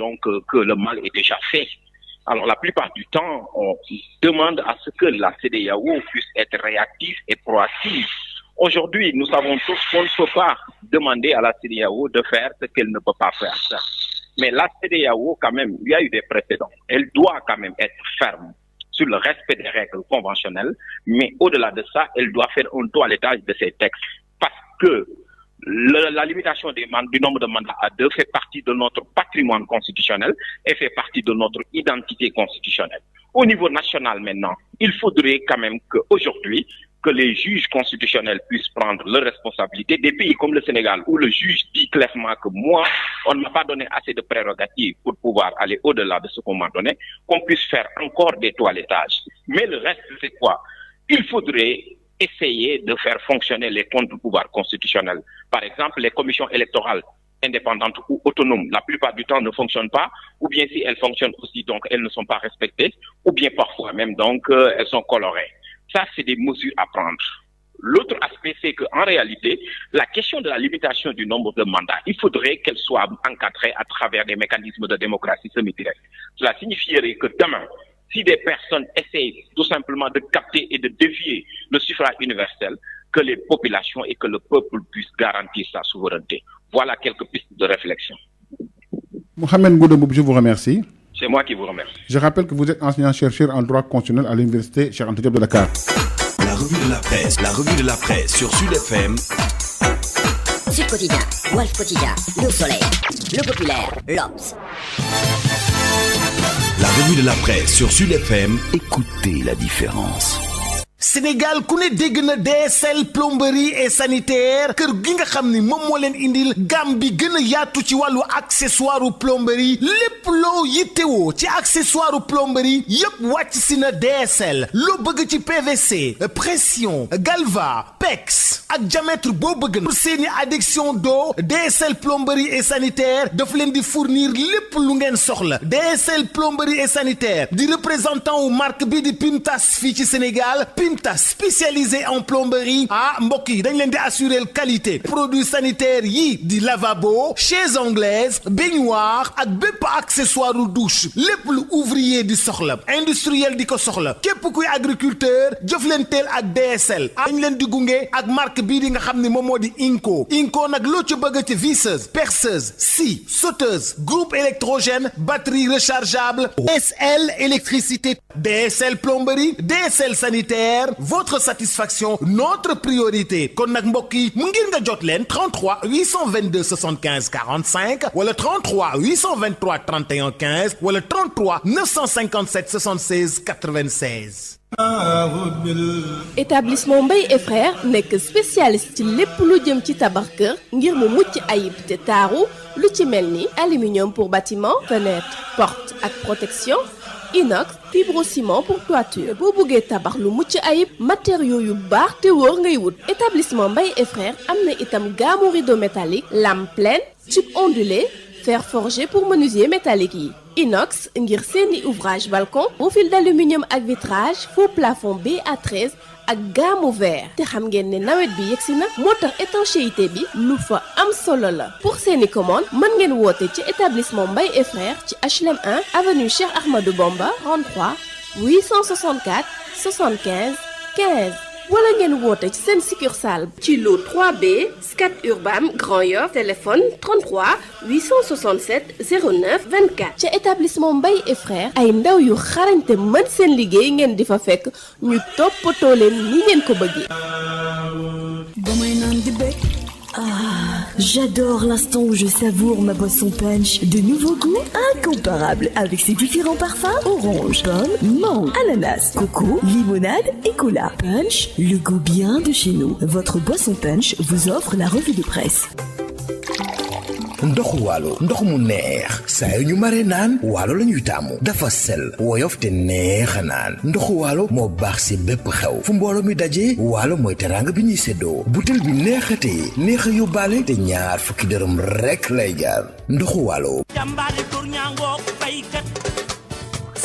que le mal est déjà fait. Alors, la plupart du temps, on demande à ce que la CEDEAO puisse être réactive et proactive. Aujourd'hui, nous savons tous qu'on ne peut pas demander à la CEDEAO de faire ce qu'elle ne peut pas faire. Mais la CEDEAO, quand même, il y a eu des précédents. Elle doit quand même être ferme sur le respect des règles conventionnelles, mais au-delà de ça, elle doit faire un toilettage de ses textes. Parce que la limitation du nombre de mandats à 2 fait partie de notre patrimoine constitutionnel et fait partie de notre identité constitutionnelle. Au niveau national maintenant, il faudrait quand même qu'aujourd'hui, que les juges constitutionnels puissent prendre leurs responsabilités. Des pays comme le Sénégal, où le juge dit clairement que moi, on ne m'a pas donné assez de prérogatives pour pouvoir aller au-delà de ce qu'on m'a donné, qu'on puisse faire encore des toilettages. Mais le reste, c'est quoi? Il faudrait essayer de faire fonctionner les contre-pouvoirs constitutionnels. Par exemple, les commissions électorales indépendantes ou autonomes, la plupart du temps ne fonctionnent pas, ou bien si elles fonctionnent aussi, donc elles ne sont pas respectées, ou bien parfois même, donc elles sont colorées. Ça, c'est des mesures à prendre. L'autre aspect, c'est qu'en réalité, la question de la limitation du nombre de mandats, il faudrait qu'elle soit encadrée à travers des mécanismes de démocratie semi-directe. Cela signifierait que demain, si des personnes essayent tout simplement de capter et de dévier le suffrage universel, que les populations et que le peuple puissent garantir sa souveraineté. Voilà quelques pistes de réflexion. Mohamed Ngouda, je vous remercie. C'est moi qui vous remercie. Je rappelle que vous êtes enseignant-chercheur en droit constitutionnel à l'université Cheikh Anta Diop de Dakar. La revue de la presse sur Sud FM. Sud Quotidien, Walf Quotidien, Le Soleil, Le Populaire, l'Obs. La revue de la presse sur Sud FM, écoutez la différence. Sénégal ku ne dégg na DSL plomberie et sanitaire kër gi nga xam ni moom moo leen indil gam bi gën a yaatu ci wàllu accessoire plomberie lépp loo yittewoo ci accessoire plomberie yépp wàcc si na DSL loo bëgg ci PVC pression galva PEX ak diamètre boo bëgg na pour seeni adduction d'eau DSL plomberie et sanitaire daf leen di fournir lépp lu ngeen soxla DSL plomberie et sanitaire di représentant wu marque bi di Pimtas fii ci Sénégal Pimtas spécialisé en plomberie mbokk yi dañ leen di assurer qualité produits sanitaires yi di lavabo chaises anglaises baignoire ak bépp accessoire douche lépp lu ouvrier di soxla industriel di ko soxla képp kuy agriculteur jëflanteel ak DSL dañ leen di gunge ak marque bii di nga xam ne moom moo di Inco nag loo ci bëgg ci visseuse perceuse scie sauteuse groupe électrogène batterie rechargeable DSL électricité DSL plomberie DSL sanitaire votre satisfaction notre priorité kon nag mbokk yi mu ngir nga jot leen 33 822 75 45 wala 33 823 31 15 wala 33 957 76 96. Établissement Mbaye et Frères nekk spécialiste ci lépp lu jëm ci tabax kër ngir mu mucc ayib te taaru lu ci mel ni aluminium pour bâtiment fenêtre porte ak protection inox fibrociment pour toiture boo bëggee tabax lu mucc ayib matériaux yu baax te wóor ngay wut. Établissement Mbaye et Frères am na itam gamme rideau métallique lame pleine tube ondulé fer forgé pour menuisier métallique yi inox ngir seeni ouvrage balcon profil d'aluminium ak vitrage faux plafond BA13 ak gamme vert te xam ngeen ne nawet bi yegsi na moo tax étanchéité bi lu fa am solo la pour seeni commande mën ngeen woote ci établissement Mbaye et Frères ci HLM 1 avenue Cheikh Ahmadou Bamba 33 864 75 15 wala ngeen woote ci seen succursale ci lo 3B Scat Urbam Grand Yoff téléphone 33 867 09 24 ca établissement Mbaye et Frères ay ndaw yu xarañte mën seen liggéey ngeen di fa fekk ñu toppatoo leen ni ngeen ko bëggee. J'adore l'instant où je savoure ma boisson punch. De nouveaux goûts incomparables avec ses différents parfums orange, pomme, mangue, ananas, coco, limonade et cola. Punch, le goût bien de chez nous. Votre boisson punch vous offre la revue de presse. ndoxu waalo ndox mu neex saa yu ñu mare naan waalo la ñuy taamu dafa sel woyof te neex a naan ndoxu waalo moo baax si bépp xew fu mbooloo mi daje waalo mooy teraanga bi ñuy séddoo butel bi neexatee neex a yóbbaale te ñaar fukki dërëm rekk lay jaar ndoxu waalo.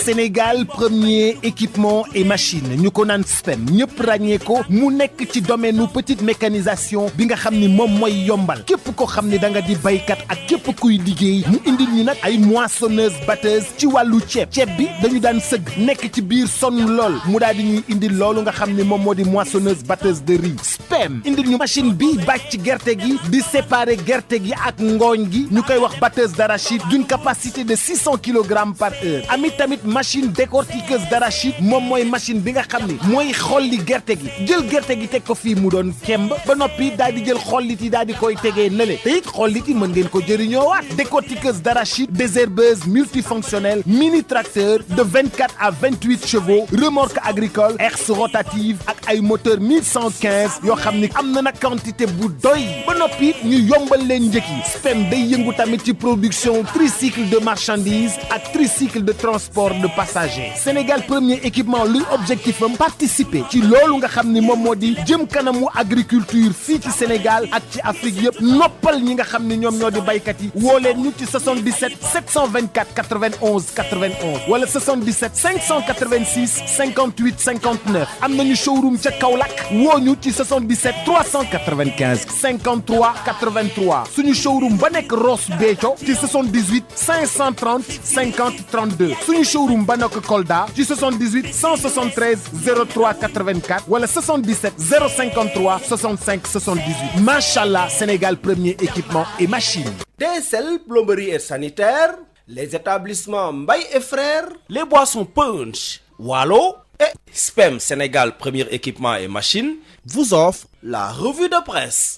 Sénégal premier équipement et machine ñu ko naan SPEM ñëpp ràññee ko mu nekk ci domaine nu petite mécanisation bi nga xam ni moom mooy yombal képp ko xam ni da nga di baykat ak képp kuy liggéey mu indil ñu nag ay moissonneuse batteuse ci wàllu ceeb bi dañu daan sëgg nekk ci biir sonn lool mu daal di ñuy indil loolu nga xam ni moom moo di moissonneuse batteuse de riz SPEM indil ñu machine bi bàcc gerte gi di séparer gerte gi ak ngooñ gi ñu koy wax batteuse d'arachide d'une capacité de 600 kg par heure tamit machine décortiqueuse d'arachide moom mooy machine bi nga xam ni mooy xolli gerte gi jël gerte gi teg ko fii mu doon kemb ba noppi daal di jël xollit yi daal di koy tegee nële te it xollit yi mën ngeen ko jëriñoo waat décortiqueuse d'arachide désherbeuse multifonctionnelle mini tracteur de 24 à 28 chevaux remorque agricole herse rotative ak ay moteur 1115 yoo xam ni am na nag quantité bu doy ba noppi ñu yombal leen njëkk yi SPEM day yëngu tamit ci production tricycle de marchandises ak tricycle de transport de passagers Sénégal premier équipement luy objectif am participer ci loolu nga xam ni moom moo di jëm kanamu agriculture fii ci Sénégal ak ci Afrique yëpp noppal ñi nga xam ni ñoom ñoo di baykat yi woo leen ñu ci 77 724 91 91 wala 77 586 58 59 am nañu showroom ca Kaolack woo ñu ci 77 395 53 83 suñu showroom ba nekk Ross Béthio ci 78 530 50 32 suñu showroom ba nekk Kolda ci 78 173 03 84 wala 77 053 65 78 machallah Sénégal premier équipement et machine. DSL plomberie et sanitaire, les établissements Mbaye et Frères, les boissons Punch, Wallo et SPEM Sénégal premier équipement et machine vous offrent la revue de presse.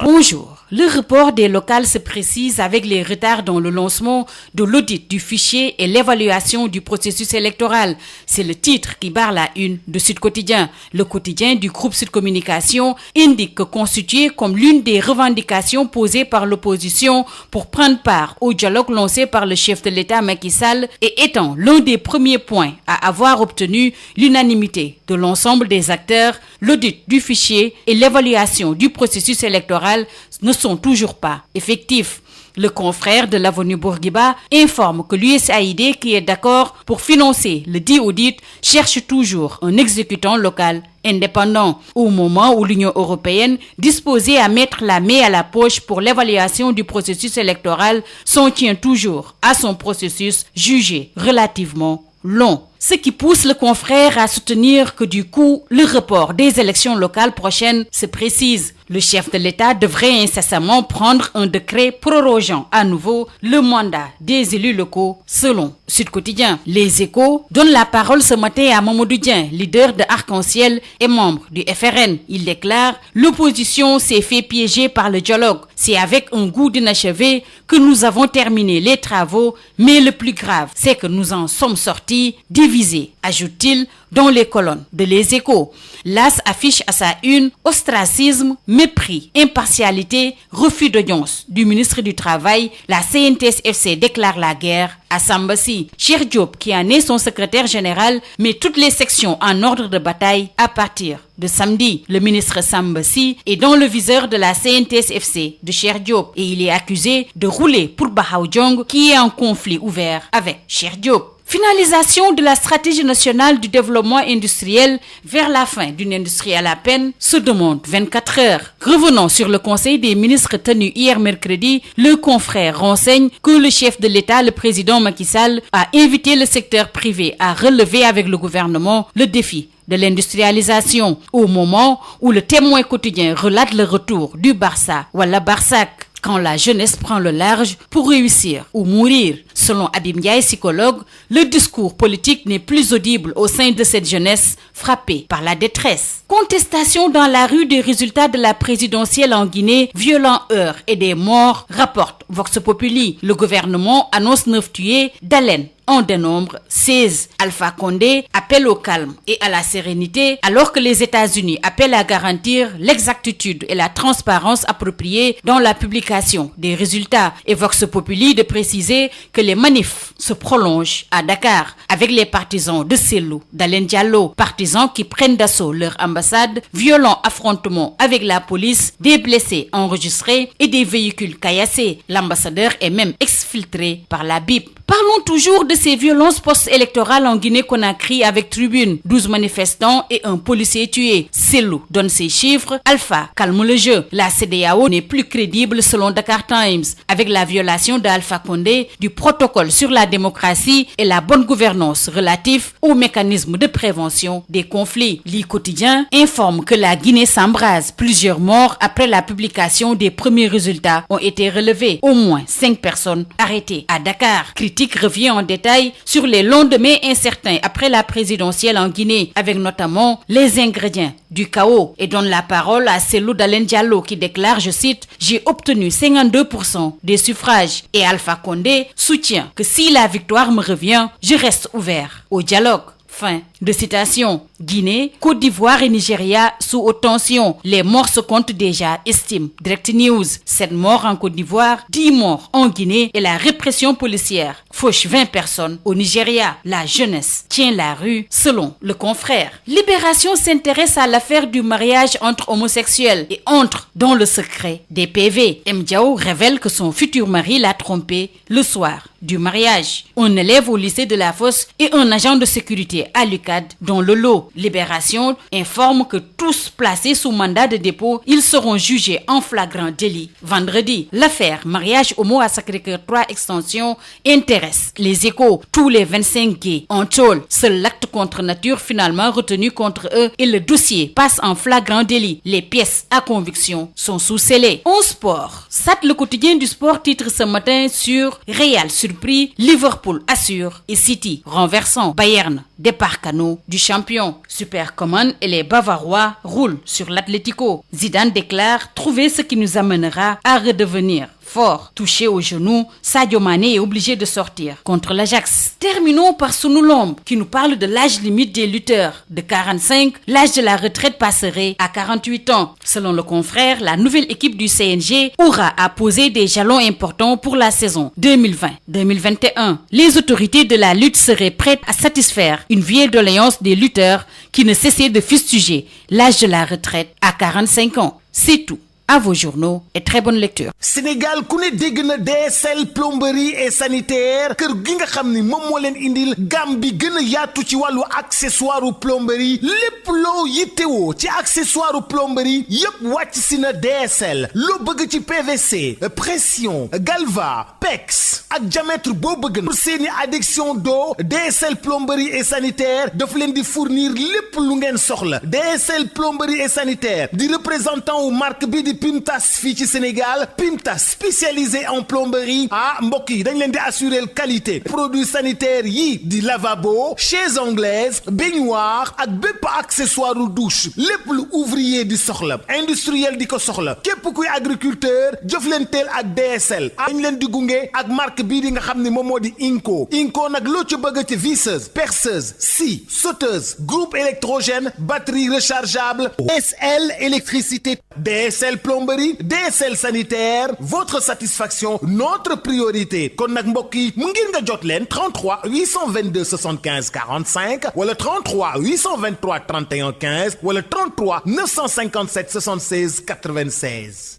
Bonjour. Le report des locales se précise avec les retards dans le lancement de l'audit du fichier et l'évaluation du processus électoral. C'est le titre qui barre la une de Sud Quotidien. Le quotidien du groupe Sud Communication indique que constitué comme l'une des revendications posées par l'opposition pour prendre part au dialogue lancé par le chef de l'État Macky Sall et étant l'un des premiers points à avoir obtenu l'unanimité de l'ensemble des acteurs, l'audit du fichier et l'évaluation du processus électoral ne sont toujours pas effectifs. Le confrère de l'avenue Bourguiba informe que l'USAID, qui est d'accord pour financer le dit audit, cherche toujours un exécutant local indépendant, au moment où l'Union européenne, disposée à mettre la main à la poche pour l'évaluation du processus électoral, s'en tient toujours à son processus jugé relativement long. Ce qui pousse le confrère à soutenir que du coup, le report des élections locales prochaines se précise. Le chef de l'État devrait incessamment prendre un décret prorogeant à nouveau le mandat des élus locaux selon Sud Quotidien. Les Échos donnent la parole ce matin à Mamadou Dieng, leader de Arc-en-Ciel et membre du FRN. Il déclare « L'opposition s'est fait piéger par le dialogue. C'est avec un goût d'inachevé que nous avons terminé les travaux, mais le plus grave, c'est que nous en sommes sortis divisés », ajoute-t-il dans les colonnes de Les Échos. L'AS affiche à sa une ostracisme, mépris, impartialité, refus d'audience du ministre du Travail. La CNTS-FC déclare la guerre à Sambassi. Cheikh Diop, qui en est son secrétaire général, met toutes les sections en ordre de bataille à partir de samedi. Le ministre Sambassi est dans le viseur de la CNTS-FC de Cheikh Diop et il est accusé de rouler pour Bahaw Diong, qui est en conflit ouvert avec Cheikh Diop. Finalisation de la stratégie nationale du développement industriel vers la fin d'une industrie à la peine se demande 24 heures. Revenons sur le conseil des ministres tenu hier mercredi, le confrère renseigne que le chef de l'État, le président Macky Sall, a invité le secteur privé à relever avec le gouvernement le défi de l'industrialisation au moment où le Témoin quotidien relate le retour du Barça ou la Barsac. Quand la jeunesse prend le large pour réussir ou mourir. Selon Habib Ndiaye, psychologue, le discours politique n'est plus audible au sein de cette jeunesse frappée par la détresse. Contestation dans la rue des résultats de la présidentielle en Guinée, violents heurts et des morts, rapporte Vox Populi. Le gouvernement annonce 9 tués, Dalen en dénombre 16. Alpha Condé appelle au calme et à la sérénité, alors que les États-Unis appellent à garantir l'exactitude et la transparence appropriée dans la publication des résultats. Et Vox Populi de préciser que les manifs se prolongent à Dakar avec les partisans de Cellou Dalein Diallo, partisans qui prennent d'assaut leur ambassade, violents affrontements avec la police, des blessés enregistrés et des véhicules caillassés. L'ambassadeur est même exfiltré par la BIP. Parlons toujours de ces violences post-électorales en Guinée-Conakry avec Tribune. 12 manifestants et un policier tué. Cellou donne ses chiffres. Alpha calme le jeu. La CEDEAO n'est plus crédible selon Dakar Times. Avec la violation d'Alpha Condé du protocole sur la démocratie et la bonne gouvernance relatif aux mécanismes de prévention des conflits. L'I Quotidien informe que la Guinée s'embrase. Plusieurs morts après la publication des premiers résultats ont été relevés. Au moins 5 personnes arrêtées à Dakar. Critique revient en détail sur les lendemains incertains après la présidentielle en Guinée, avec notamment les ingrédients du chaos, et donne la parole à Cellou Dalein Diallo qui déclare, je cite, « J'ai obtenu 52% des suffrages » et Alpha Condé soutient que si la victoire me revient, je reste ouvert au dialogue. Fin de citation. Guinée, Côte d'Ivoire et Nigeria sous haute tension. Les morts se comptent déjà, estime Direct News. 7 morts en Côte d'Ivoire, 10 morts en Guinée et la répression policière fauche 20 personnes au Nigeria. La jeunesse tient la rue selon le confrère. Libération s'intéresse à l'affaire du mariage entre homosexuels et entre dans le secret des PV. M. Diao révèle que son futur mari l'a trompé le soir du mariage. Un élève au lycée de la Fosse et un agent de sécurité à l'UCAD dans le lot. Libération informe que tous placés sous mandat de dépôt, ils seront jugés en flagrant délit. Vendredi, l'affaire mariage homo à Sacré-Cœur 3 extension intéresse les Échos. Tous les 25 gays en tôle. Seul l'acte contre nature finalement retenu contre eux et le dossier passe en flagrant délit. Les pièces à conviction sont sous scellé. En sport, SAT le quotidien du sport titre ce matin sur Real surpris, Liverpool assure et City renversant Bayern. Départ canot du champion. Supercommande et les Bavarois roulent sur l'Atlético. Zidane déclare trouver ce qui nous amènera à redevenir fort. Touché au genou, Sadio Mané est obligé de sortir contre l'Ajax. Terminons par Sunu Lamb qui nous parle de l'âge limite des lutteurs. De 45, l'âge de la retraite passerait à 48 ans. Selon le confrère, la nouvelle équipe du CNG aura à poser des jalons importants pour la saison 2020-2021. Les autorités de la lutte seraient prêtes à satisfaire une vieille doléance des lutteurs qui ne cessaient de fustiger l'âge de la retraite à 45 ans. C'est tout. À vos journaux et très bonne lecture. Sénégal ku ne dégg na DSL plomberie et sanitaire kër gi nga xam ni moom moo leen indil gam bi gën a yaatu ci wàllu accessoire plomberie lépp loo yittewoo ci accessoire plomberie yépp wàcc si na DSL loo bëgg ci PVC pression galva pex ak diamètre boo bëgg na pour seeni adduction d'eau DSL plomberie et sanitaire daf leen di fournir lépp lu ngeen soxla DSL plomberie et sanitaire di représentant wu marque bi di Pimtas fii ci Sénégal Pimtas spécialisé en plomberie mbokk yi dañ leen di assurer qualité produits sanitaires yi di lavabo chaises anglaises baignoire ak bépp accessoire douche lépp lu ouvrier di soxla industriel di ko soxla képp kuy agriculteur jëflanteel ak DSL dañ leen di gunge ak marque bii di nga xam ne moom moo di Inco nag loo ci bëgg ci visseuse perceuse scie sauteuse groupe électrogène batterie rechargeable DSL électricité DSL plomberie DSL sanitaire votre satisfaction notre priorité kon nag mbokk yi mu ngir nga jot leen 33 822 75 45 wala 33 823 31 15 wala 33 957 76 96.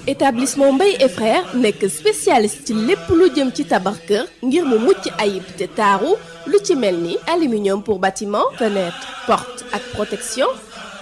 Établissement Mbaye et Frères nekk spécialiste ci lépp lu jëm ci tabax kër ngir mu mucc ayib te taaru lu ci mel ni aluminium pour bâtiment fenêtre porte ak protection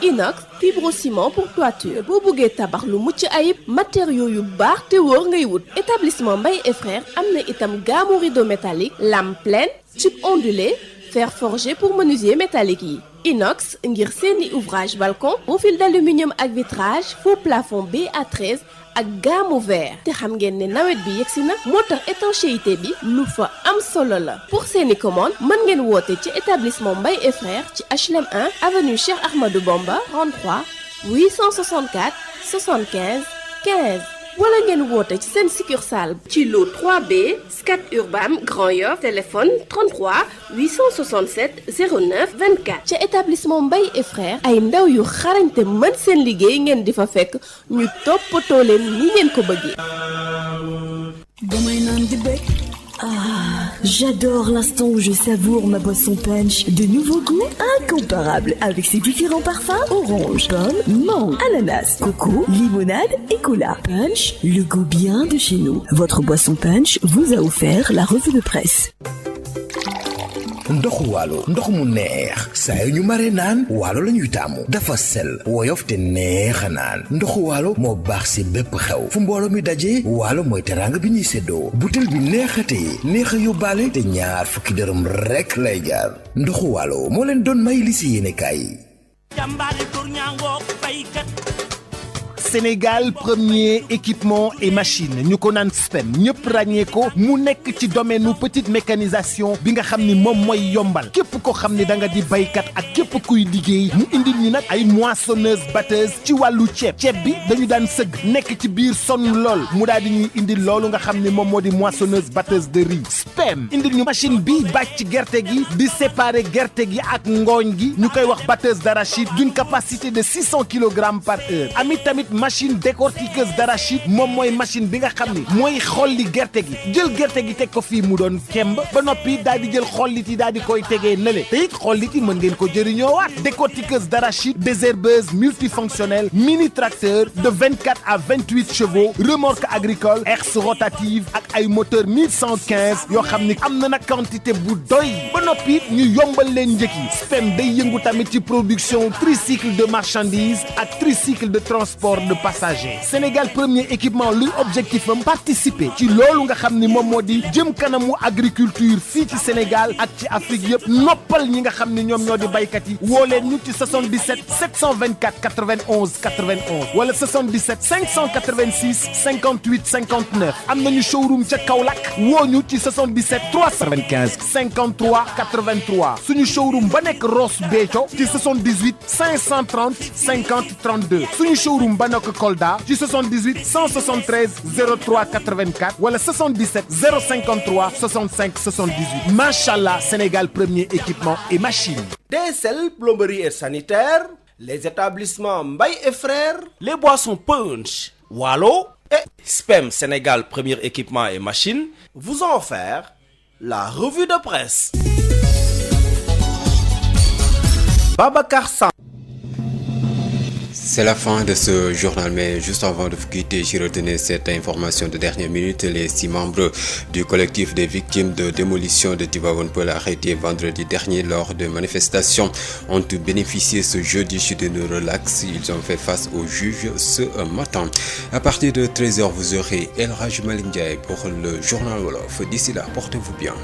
inox fibrociment pour toiture boo bëggee tabax lu mucc ayib matériaux yu baax te wóor ngay wut. Établissement Mbaye et Frères am na itam gamme rideau métallique lame pleine tube ondulé fer forgé pour menuisier métallique yi inox ngir seeni ouvrage balcon profil d'aluminium ak vitrage faux plafond BA13 ak gamme vert te xam ngeen ne nawet bi yegsi na moo tax étanchéité bi lu fa am solo la. Pour seeni commande mën ngeen woote ci établissement Mbaye et Frères ci HLM 1 avenue Cheikh Ahmadou Bamba 33 864 75 15 wala ngeen woote ci seen succursale ci lo 3B Scat Urbam Grand Yoff téléphone 33 867 09 24 ca établissement Mbaye et frères ay ndaw yu xarañte mën seen liggéey ngeen di fa fekk ñu toppatoo leen ni ngeen ko bëggee. damay naan di bëgg. Ah, j'adore l'instant où je savoure ma boisson punch. De nouveaux goûts incomparables avec ses différents parfums: orange, pomme, mangue, ananas, coco, limonade et cola. Punch, le goût bien de chez nous. Votre boisson punch vous a offert la revue de presse. ndoxu waalo ndox mu neex saa ñu mare naan waalo la ñuy taamu dafa sel woyof te neex a naan ndoxu waalo moo baax si bépp xew fu mbooloo mi daje waalo mooy teraanga bi ñuy séddoo butel bi neexatee neex a yóbbaale te ñaar fukki dërëm rekk lay jaar ndoxu waalo moo leen doon may li si yéene kaay. Sénégal premier équipement et machine ñu ko naan SPEM ñëpp ràññee ko mu nekk ci domaine petite mécanisation bi nga xam ni moom mooy yombal képp ko xam ni da nga di baykat ak képp kuy liggéey mu indil ñu nag ay moissonneuse batteuse ci wàllu ceeb bi dañu daan sëgg nekk ci biir sonn lool mu daal di ñuy indil loolu nga xam ni moom moo di moissonneuse batteuse de riz SPEM indil ñu machine bi bàcc gerte gi di séparer gerte gi ak ngooñ gi ñu koy wax batteuse d'arachide d'une capacité de 600 kg par heure amit tamit machine décortiqueuse d'arachide moom mooy machine bi nga xam ni mooy xolli gerte gi jël gerte gi teg ko fii mu doon kemb ba noppi daal di jël xollit yi daal di koy tegee nële te it xollit yi mën ngeen ko jëriñoowaat décortiqueuse d'arachide désherbeuse multifonctionnelle mini tracteur de 24 à 28 chevaux remorque agricole herse rotative ak ay moteur 1115 yoo xam ni am na nag quantité bu doy ba noppi ñu yombal leen njëkk yi SPEM day yëngu tamit ci production tricycle de marchandises ak tricycle de transport de passagers Sénégal premier équipement luy objectif am participer ci loolu nga xam ni moom moo di jëm kanamu agriculture fii ci Sénégal ak ci Afrique yëpp noppal ñi nga xam ni ñoom ñoo di baykat yi woo leen ñu ci 77 724 91 91 wala 77 586 58 59 am nañu showroom ca Kaolack woo ñu ci 77 395 53 83 suñu showroom ba nekk Ross Béthio ci 78 530 50 32 suñu showroom ba nekk Kolda ci 78 173 03 84 wala 77 053 65 78 machallah Sénégal premier équipement et machine. DSL plomberie et sanitaire, les établissements Mbaye et frères, les boissons Punch, Wallo et SPEM Sénégal premier équipement et machine vous ont offert la revue de presse. Babacar Sam. C'est la fin de ce journal, mais juste avant de vous quitter, j'ai retenu cette information de dernière minute. Les 6 membres du collectif des victimes de démolition de Tivaouane Peulh arrêtés vendredi dernier lors de manifestations ont bénéficié ce jeudi d'une relax. Ils ont fait face au juge ce matin. À partir de 13h, vous aurez El Hadj Malick Ndiaye pour le journal Wolof. D'ici là, portez-vous bien.